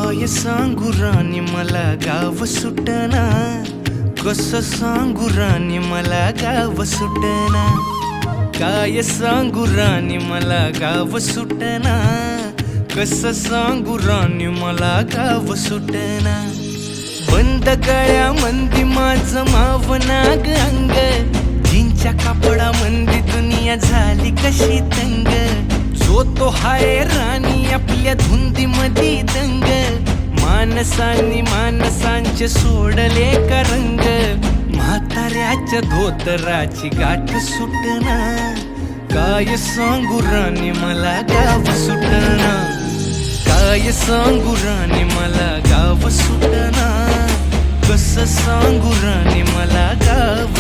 काय सांगू राणी मला गाव सुटना, कसं सांगू राणी मला गाव सुटना, काय सांगू राणी मला गाव सुटना, कसं सांगू राणी मला गाव सुटना। बंद गळ्यामंदी माझं मावनाग अंग, जीनच्या कापडामंदी दुनिया झाली कशी तंग, जो तो हाय राणी आपल्या धुंदीमधी दंग, माणसांनी माणसांचे सोडले का रंग, म्हाताऱ्याच्या धोतराची गाठ सुटना, काय सांगू राणी मला गाव सुटना, काय सांगू राणी मला गाव सुटना, कसं सांगू राणी मला गाव